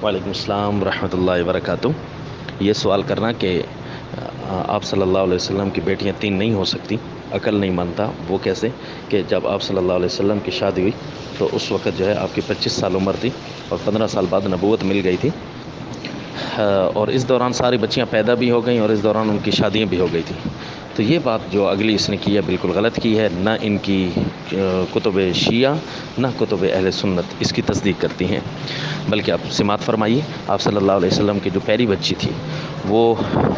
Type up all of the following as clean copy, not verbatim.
वालेकुम अस्सलाम रहमतुल्लाहि वबरकातुह। ये सवाल करना कि आप सल्लल्लाहु अलैहि वसल्लम की बेटियां तीन नहीं हो सकती, अकल नहीं मानता। वो कैसे कि जब आप सल्लल्लाहु अलैहि वसल्लम की शादी हुई तो उस वक़्त जो है आपकी 25 साल उम्र थी और 15 साल बाद नबूवत मिल गई थी। और इस दौरान सारी बच्चियां पैदा भी हो गई और इस दौरान उनकी शादियां भी हो गई थी। तो ये बात जो अगली इसने की है बिल्कुल गलत की है। न इनकी कुतुब शिया न कुतुब अहले सुन्नत इसकी तस्दीक करती हैं, बल्कि आप सिमात फरमाइए। आप सल्लल्लाहु अलैहि वसल्लम की जो पहली बच्ची थी वो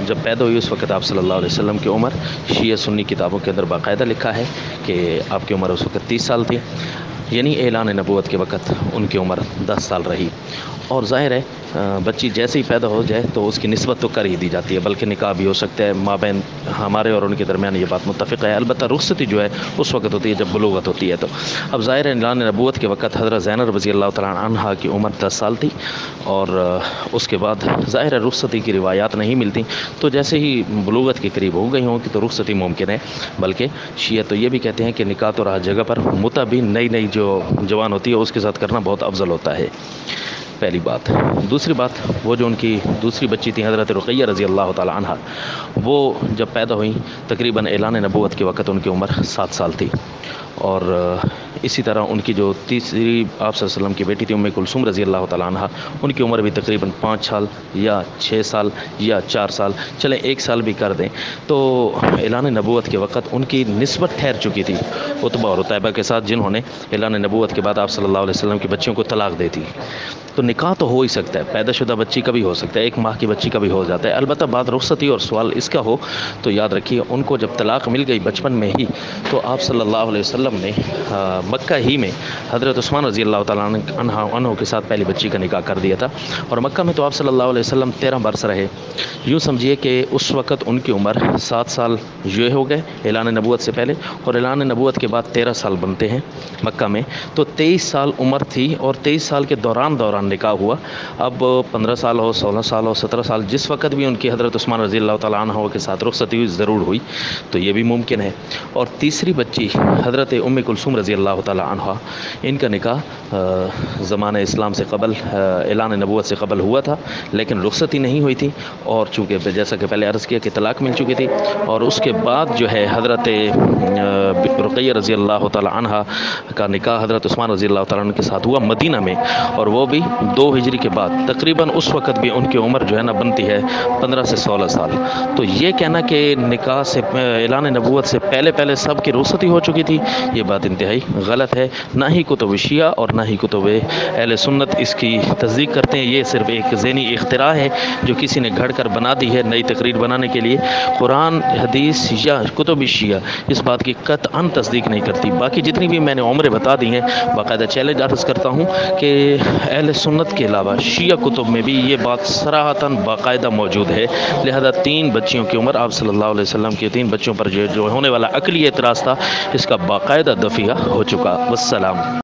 जब पैदा हुई उस वक़्त आप सल्लल्लाहु अलैहि वसल्लम की उम्र शिया सुन्नी किताबों के अंदर बाकायदा लिखा है कि आपकी उम्र उस वक़्त 30 साल थी, यानी ऐलान नबूवत के वक़्त उनकी उम्र 10 साल रही। और ज़ाहिर है बच्ची जैसे ही पैदा हो जाए तो उसकी निस्बत तो कर ही दी जाती है, बल्कि निकाह भी हो सकता है। माबैन हमारे और उनके दरमियान ये बात मुत्तफ़िक़ है। अलबत्ता रुख़्सती जो है उस वक़्त होती है जब बुलूगत होती है। तो अब ज़ाहिर है ऐलान नबूवत के वक़्त हज़रत ज़ैनब रज़ियल्लाहु तआला अन्हा की उम्र 10 साल थी और उसके बाद ज़ाहिर है रुख़्सती की रिवायात नहीं मिलती, तो जैसे ही बुलूगत के करीब हो गई होंगी तो रुख़्सती मुमकिन है। बल्कि शिया तो ये भी कहते हैं कि निकाह तो रहा जगह पर, मुता भी नई नई जो जवान होती है उसके साथ करना बहुत अफजल होता है। पहली बात। दूसरी बात, वो जो उनकी दूसरी बच्ची थी हज़रत रुक़ैया रज़ी अल्लाह ताला अन्हा, वो जब पैदा हुई तकरीबन ऐलान नबूवत के वक़्त उनकी उम्र 7 साल थी। और इसी तरह उनकी जो तीसरी आप सल्लल्लाहु अलैहि वसल्लम की बेटी थी उम्मे कुलसूम रज़ी अल्लाह ताला अन्हा, उनकी उम्र भी तकरीबन 5 साल या 6 साल या 4 साल, चले 1 साल भी कर दें तो ऐलान नबूवत के वक़्त उनकी निस्बत ठहर चुकी थी उतबा और उतैबा के साथ, जिन्होंने ऐलान नबूवत के बाद आप सल्लल्लाहु अलैहि वसल्लम की बच्चियों को तलाक दे दी। तो निकाह तो हो ही सकता है, पैदाशुदा बच्ची का भी हो सकता है, 1 माह की बच्ची का भी हो जाता है। अलबत्ता बात रुख़्सती और सवाल इसका हो तो याद रखिए उनको जब तलाक मिल गई बचपन में ही तो आप सल्लल्लाहु अलैहि वसल्लम ने मक्का ही में हज़रत उस्मान रज़ी अल्लाह तआला अन्हु के साथ पहली बच्ची का निकाह कर दिया था। और मक्का में तो आप सल्लल्लाहु अलैहि वसल्लम 13 बरस रहे। यूँ समझिए कि उस वक़्त उनकी उम्र 7 साल ये हो गए ऐलान नबूवत से पहले, और ऐलान नबूवत के बाद 13 साल बनते हैं मक्का में, तो 23 साल उम्र थी। और 23 साल के दौरान निकाह हुआ। अब 15 साल हो, 16 साल हो, 17 साल, जिस वक़्त भी उनकी हज़रत उस्मान रज़ी अल्लाह तआला अन्हु के साथ रुख़्सती हुई ज़रूर हुई, तो ये भी मुमकिन है। और तीसरी बच्ची हज़रत उम्मे कुलसूम रज़ी अल्लाह तआला अन्हा, इनका निकाह ज़माने इस्लाम से क़बल ऐलान नबूवत से क़बल हुआ था, लेकिन रुख़्सती नहीं हुई थी। और चूँकि जैसा कि पहले अर्ज़ किया कि तलाक मिल चुकी थी, और उसके बाद जो है हज़रत रुक़ैया रज़ी अल्लाह तआला अन्हा का निकाह हज़रत उस्मान रज़ी अल्लाह तआला अन्हु के साथ हुआ मदीना में, और वो भी 2 हिजरी के बाद। तकरीबन उस वक़्त भी उनकी उम्र जो है ना बनती है 15 से 16 साल। तो ये कहना कि निकाह से ऐलान नबूवत से पहले सब की रुख़्सती हो चुकी थी, ये बात इंतहाई गलत है। ना ही कुतुब शिया और ना ही कुतुब अहले सुन्नत इसकी तस्दीक करते हैं। ये सिर्फ़ एक ज़हनी इख्तिरा है जो किसी ने घड़ कर बना दी है नई तकरीर बनाने के लिए। कुरान, हदीस या कुतुब शिया इस बात की कतअन तस्दीक नहीं करती। बाकी जितनी भी मैंने उम्रें बता दी हैं, बाकायदा चैलेंज अर्ज़ करता हूँ कि अहले सुन्नत के अलावा शिया कुतुब में भी ये बात सराहतन बाकायदा मौजूद है। लिहाजा 3 बच्चियों की उम्र आप सल्लल्लाहु अलैहि वसल्लम की 3 बच्चों पर जो होने वाला अक़ली एतराज़ था, इसका बाकायदा दफ़िया हो चुका। वस्सलाम।